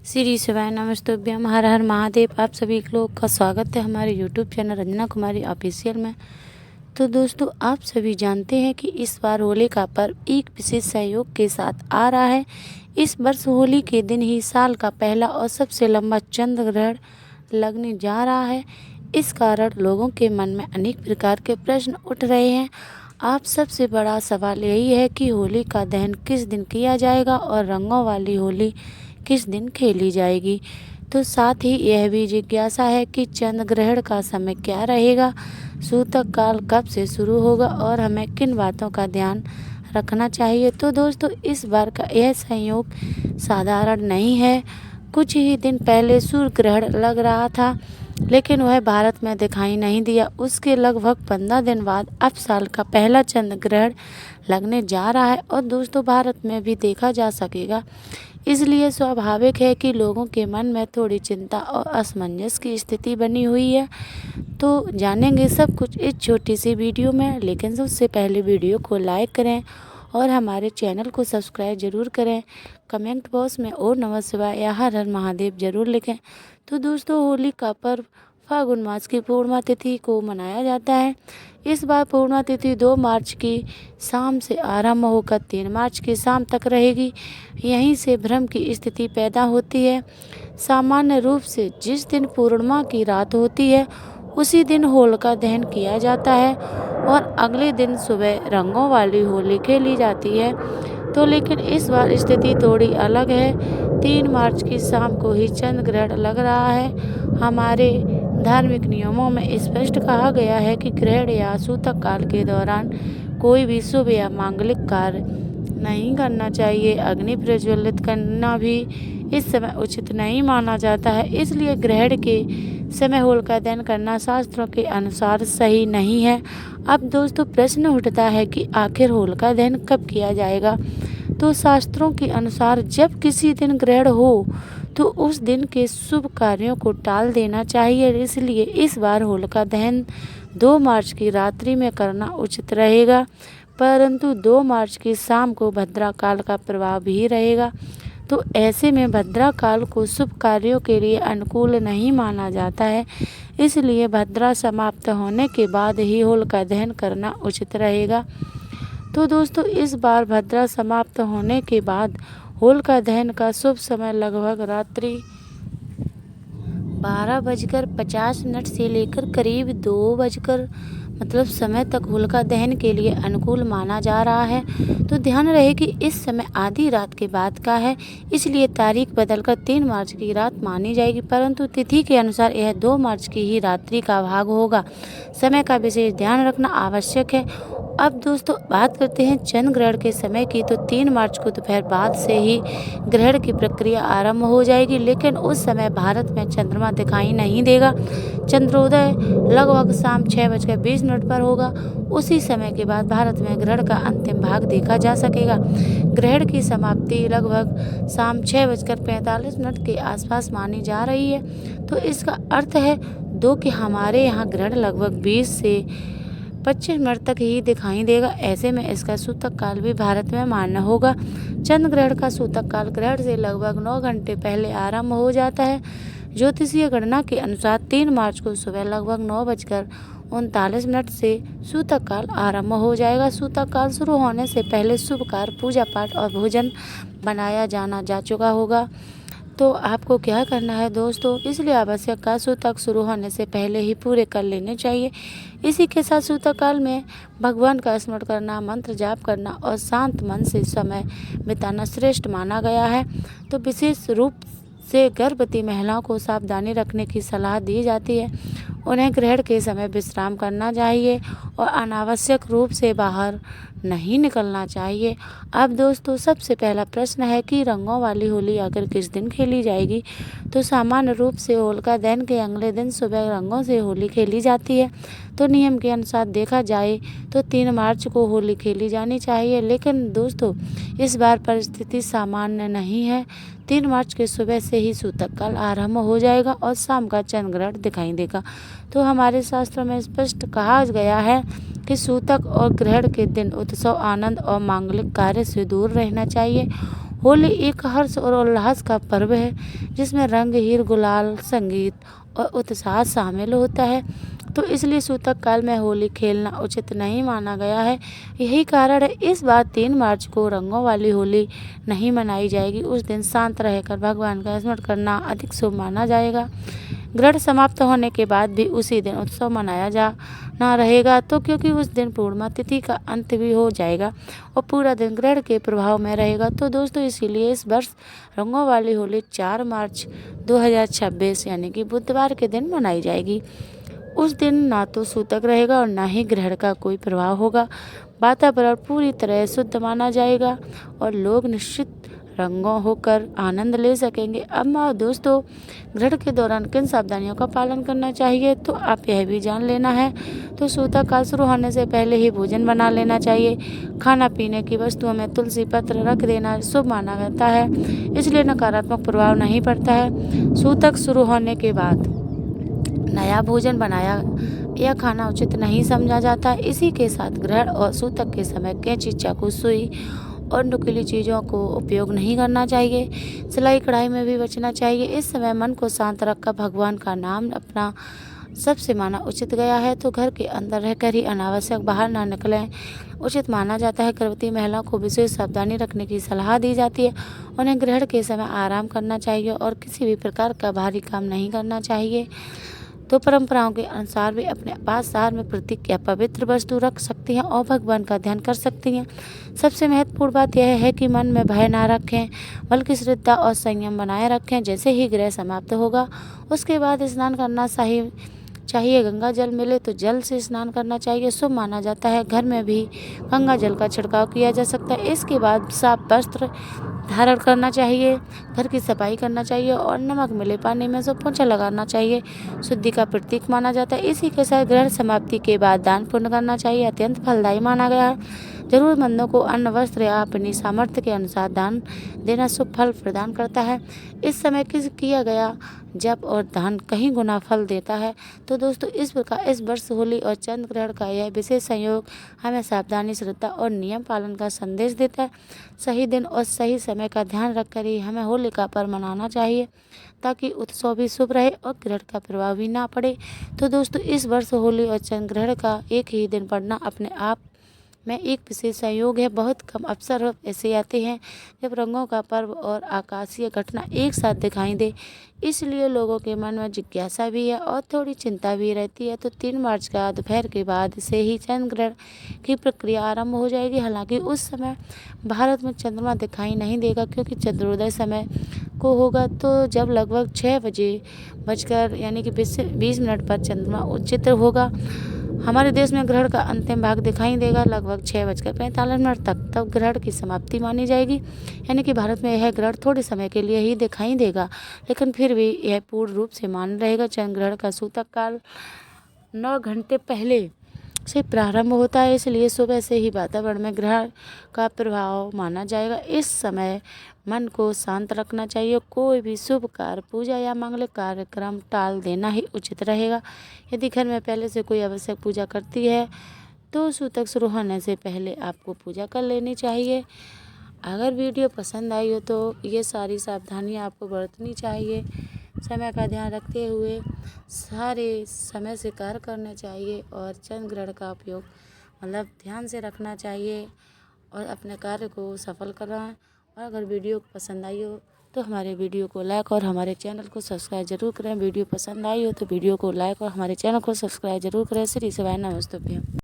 श्री शिवाय नमस्तुभ्यम। हर हर महादेव। आप सभी लोग का स्वागत है हमारे यूट्यूब चैनल रंजना कुमारी ऑफिशियल में। तो दोस्तों, आप सभी जानते हैं कि इस बार होली का पर्व एक विशेष सहयोग के साथ आ रहा है। इस वर्ष होली के दिन ही साल का पहला और सबसे लंबा चंद्र ग्रहण लगने जा रहा है। इस कारण लोगों के मन में अनेक प्रकार के प्रश्न उठ रहे हैं। आप सबसे बड़ा सवाल यही है कि होली का दहन किस दिन किया जाएगा और रंगों वाली होली किस दिन खेली जाएगी। तो साथ ही यह भी जिज्ञासा है कि चंद्र ग्रहण का समय क्या रहेगा, सूतक काल कब से शुरू होगा और हमें किन बातों का ध्यान रखना चाहिए। तो दोस्तों, इस बार का यह संयोग साधारण नहीं है। कुछ ही दिन पहले सूर्य ग्रहण लग रहा था, लेकिन वह भारत में दिखाई नहीं दिया। उसके लगभग 15 दिन बाद अब साल का पहला चंद्र ग्रहण लगने जा रहा है और दोस्तों भारत में भी देखा जा सकेगा। इसलिए स्वाभाविक है कि लोगों के मन में थोड़ी चिंता और असमंजस की स्थिति बनी हुई है। तो जानेंगे सब कुछ इस छोटी सी वीडियो में, लेकिन उससे पहले वीडियो को लाइक करें और हमारे चैनल को सब्सक्राइब जरूर करें। कमेंट बॉक्स में ओम नमः शिवाय या हर हर महादेव जरूर लिखें। तो दोस्तों, होली का पर्व फाल्गुन मास की पूर्णिमा तिथि को मनाया जाता है। इस बार पूर्णिमा तिथि 2 मार्च की शाम से आरंभ होकर 3 मार्च की शाम तक रहेगी। यहीं से भ्रम की स्थिति पैदा होती है। सामान्य रूप से जिस दिन पूर्णिमा की रात होती है उसी दिन होलिका दहन किया जाता है और अगले दिन सुबह रंगों वाली होली खेली जाती है। तो लेकिन इस बार स्थिति थोड़ी अलग है। 3 मार्च की शाम को ही चंद्र ग्रहण लग रहा है। हमारे धार्मिक नियमों में स्पष्ट कहा गया है कि ग्रहण या सूतक काल के दौरान कोई भी शुभ या मांगलिक कार्य नहीं करना चाहिए। अग्नि प्रज्वलित करना भी इस समय उचित नहीं माना जाता है। इसलिए ग्रहण के समय होलिका दहन करना शास्त्रों के अनुसार सही नहीं है। अब दोस्तों प्रश्न उठता है कि आखिर होलिका दहन कब किया जाएगा। तो शास्त्रों के अनुसार जब किसी दिन ग्रहण हो तो उस दिन के शुभ कार्यों को टाल देना चाहिए। इसलिए इस बार होलिका दहन 2 मार्च की रात्रि में करना उचित रहेगा, परंतु 2 मार्च की शाम को भद्रा काल का प्रभाव भी रहेगा। तो ऐसे में भद्रा काल को शुभ कार्यों के लिए अनुकूल नहीं माना जाता है। इसलिए भद्रा समाप्त होने के बाद ही होलिका दहन करना उचित रहेगा। तो दोस्तों, इस बार भद्रा समाप्त होने के बाद होलिका दहन का शुभ समय लगभग रात्रि 12:50 से लेकर करीब 2 समय तक होलिका दहन के लिए अनुकूल माना जा रहा है। तो ध्यान रहे कि इस समय आधी रात के बाद का है, इसलिए तारीख बदलकर 3 मार्च की रात मानी जाएगी, परंतु तिथि के अनुसार यह 2 मार्च की ही रात्रि का भाग होगा। समय का विशेष ध्यान रखना आवश्यक है। अब दोस्तों बात करते हैं चंद्र ग्रहण के समय की। तो 3 मार्च को दोपहर बाद से ही ग्रहण की प्रक्रिया आरंभ हो जाएगी, लेकिन उस समय भारत में चंद्रमा दिखाई नहीं देगा। चंद्रोदय लगभग शाम 6:20 पर होगा। उसी समय के बाद भारत में ग्रहण का अंतिम भाग देखा जा सकेगा। ग्रहण की समाप्ति लगभग शाम 6:45 के आसपास मानी जा रही है। तो इसका अर्थ है कि हमारे यहाँ ग्रहण लगभग 20 से 25 मिनट तक ही दिखाई देगा। ऐसे में इसका सूतक काल भी भारत में मान्य होगा। चंद्र ग्रहण का सूतक काल ग्रहण से लगभग 9 घंटे पहले आरंभ हो जाता है। ज्योतिषीय गणना के अनुसार 3 मार्च को सुबह लगभग 9:39 से सूतक काल आरंभ हो जाएगा। सूतक काल शुरू होने से पहले शुभ कार्य, पूजा पाठ और भोजन बनाया जाना जा चुका होगा। तो आपको क्या करना है दोस्तों, इसलिए आवश्यक कार्य सूतक शुरू होने से पहले ही पूरे कर लेने चाहिए। इसी के साथ सूतक काल में भगवान का स्मरण करना, मंत्र जाप करना और शांत मन से समय बिताना श्रेष्ठ माना गया है। तो विशेष रूप से गर्भवती महिलाओं को सावधानी रखने की सलाह दी जाती है। उन्हें ग्रहण के समय विश्राम करना चाहिए और अनावश्यक रूप से बाहर नहीं निकलना चाहिए। अब दोस्तों सबसे पहला प्रश्न है कि रंगों वाली होली आखिर किस दिन खेली जाएगी। तो सामान्य रूप से होलिका दहन के अगले दिन सुबह रंगों से होली खेली जाती है। तो नियम के अनुसार देखा जाए तो 3 मार्च को होली खेली जानी चाहिए, लेकिन दोस्तों इस बार परिस्थिति सामान्य नहीं है। 3 मार्च के सुबह से ही सूतक काल आरंभ हो जाएगा और शाम का चंद्र ग्रहण दिखाई देगा। तो हमारे शास्त्रों में स्पष्ट कहा गया है कि सूतक और ग्रहण के दिन उत्सव, आनंद और मांगलिक कार्य से दूर रहना चाहिए। होली एक हर्ष और उल्लास का पर्व है जिसमें रंग, हीर, गुलाल, संगीत और उत्साह शामिल होता है। तो इसलिए सूतक काल में होली खेलना उचित नहीं माना गया है। यही कारण है इस बार 3 मार्च को रंगों वाली होली नहीं मनाई जाएगी। उस दिन शांत रहकर भगवान का स्मरण करना अधिक शुभ माना जाएगा। ग्रहण समाप्त होने के बाद भी उसी दिन उत्सव मनाया जाना रहेगा, तो क्योंकि उस दिन पूर्णिमा तिथि का अंत भी हो जाएगा और पूरा दिन ग्रहण के प्रभाव में रहेगा। तो दोस्तों इसीलिए इस वर्ष रंगों वाली होली 4 मार्च 2026 यानी कि बुधवार के दिन मनाई जाएगी। उस दिन ना तो सूतक रहेगा और ना ही ग्रहण का कोई प्रभाव होगा। वातावरण पूरी तरह शुद्ध माना जाएगा और लोग निश्चित रंगों होकर आनंद ले सकेंगे। अब दोस्तों ग्रहण के दौरान किन सावधानियों का पालन करना चाहिए तो आप यह भी जान लेना है। तो सूतक काल शुरू होने से पहले ही भोजन बना लेना चाहिए। खाना पीने की वस्तुओं में तुलसी पत्र रख देना शुभ माना जाता है, इसलिए नकारात्मक प्रभाव नहीं पड़ता है। सूतक शुरू होने के बाद नया भोजन बनाया या खाना उचित नहीं समझा जाता। इसी के साथ ग्रहण और सूतक के समय कैंची, चाकू, सुई और नुकीली चीज़ों को उपयोग नहीं करना चाहिए। सिलाई कढ़ाई में भी बचना चाहिए। इस समय मन को शांत रखकर भगवान का नाम अपना सबसे माना उचित गया है। तो घर के अंदर रहकर ही अनावश्यक बाहर ना निकलें उचित माना जाता है। गर्भवती महिलाओं को विशेष सावधानी रखने की सलाह दी जाती है। उन्हें ग्रहण के समय आराम करना चाहिए और किसी भी प्रकार का भारी काम नहीं करना चाहिए। तो परंपराओं के अनुसार भी अपने पास हार में प्रतीक या पवित्र वस्तु रख सकती हैं और भगवान का ध्यान कर सकती हैं। सबसे महत्वपूर्ण बात यह है कि मन में भय ना रखें बल्कि श्रद्धा और संयम बनाए रखें। जैसे ही ग्रह समाप्त होगा उसके बाद स्नान करना चाहिए। गंगा जल मिले तो जल से स्नान करना चाहिए, शुभ माना जाता है। घर में भी गंगा जल का छिड़काव किया जा सकता है। इसके बाद साफ वस्त्र धारण करना चाहिए, घर की सफाई करना चाहिए और नमक मिले पानी में से पोंछा लगाना चाहिए। शुद्धि का प्रतीक माना जाता है। इसी के साथ ग्रहण समाप्ति के बाद दान पुण्य करना चाहिए, अत्यंत फलदायी माना गया है। जरूरतमंदों को अन्न, वस्त्र या अपनी सामर्थ्य के अनुसार दान देना शुभ फल प्रदान करता है। इस समय किया गया जप और दान कहीं गुना फल देता है। तो दोस्तों इस प्रकार इस वर्ष होली और चंद्र ग्रहण का यह विशेष संयोग हमें सावधानी, श्रद्धा और नियम पालन का संदेश देता है। सही दिन और सही समय का ध्यान रखकर ही हमें होली का पर्व मनाना चाहिए ताकि उत्सव भी शुभ रहे और ग्रहण का प्रभाव भी ना पड़े। तो दोस्तों इस वर्ष होली और चंद्र ग्रहण का एक ही दिन पड़ना अपने आप में एक विशेष संयोग है। बहुत कम अवसर ऐसे आते हैं जब रंगों का पर्व और आकाशीय घटना एक साथ दिखाई दे, इसलिए लोगों के मन में जिज्ञासा भी है और थोड़ी चिंता भी रहती है। तो 3 मार्च का दोपहर के बाद से ही चंद्र ग्रहण की प्रक्रिया आरंभ हो जाएगी। हालांकि उस समय भारत में चंद्रमा दिखाई नहीं देगा क्योंकि चंद्रोदय समय को होगा, तो जब लगभग 6 बजे बजकर यानी कि 20 मिनट पर चंद्रमा उच्चित होगा। हमारे देश में ग्रहण का अंतिम भाग दिखाई देगा लगभग 6:45 तक। तब ग्रहण की समाप्ति मानी जाएगी, यानी कि भारत में यह ग्रहण थोड़े समय के लिए ही दिखाई देगा, लेकिन फिर भी यह पूर्ण रूप से मान रहेगा। चंद्र ग्रहण का सूतक काल 9 घंटे पहले से प्रारंभ होता है, इसलिए सुबह से ही वातावरण में ग्रहण का प्रभाव माना जाएगा। इस समय मन को शांत रखना चाहिए। कोई भी शुभ कार्य, पूजा या मांगलिक कार्यक्रम टाल देना ही उचित रहेगा। यदि घर में पहले से कोई आवश्यक पूजा करती है तो सूतक शुरू होने से पहले आपको पूजा कर लेनी चाहिए। अगर वीडियो पसंद आई हो तो ये सारी सावधानियाँ आपको बरतनी चाहिए। समय का ध्यान रखते हुए सारे समय से कार्य करने चाहिए और चंद्र ग्रहण का उपयोग ध्यान से रखना चाहिए और अपने कार्य को सफल कराएं। और अगर वीडियो पसंद आई हो तो हमारे वीडियो को लाइक और हमारे चैनल को सब्सक्राइब जरूर करें। वीडियो पसंद आई हो तो वीडियो को लाइक और हमारे चैनल को सब्सक्राइब जरूर करें। श्री शिवाय नमस्तुभ्यम।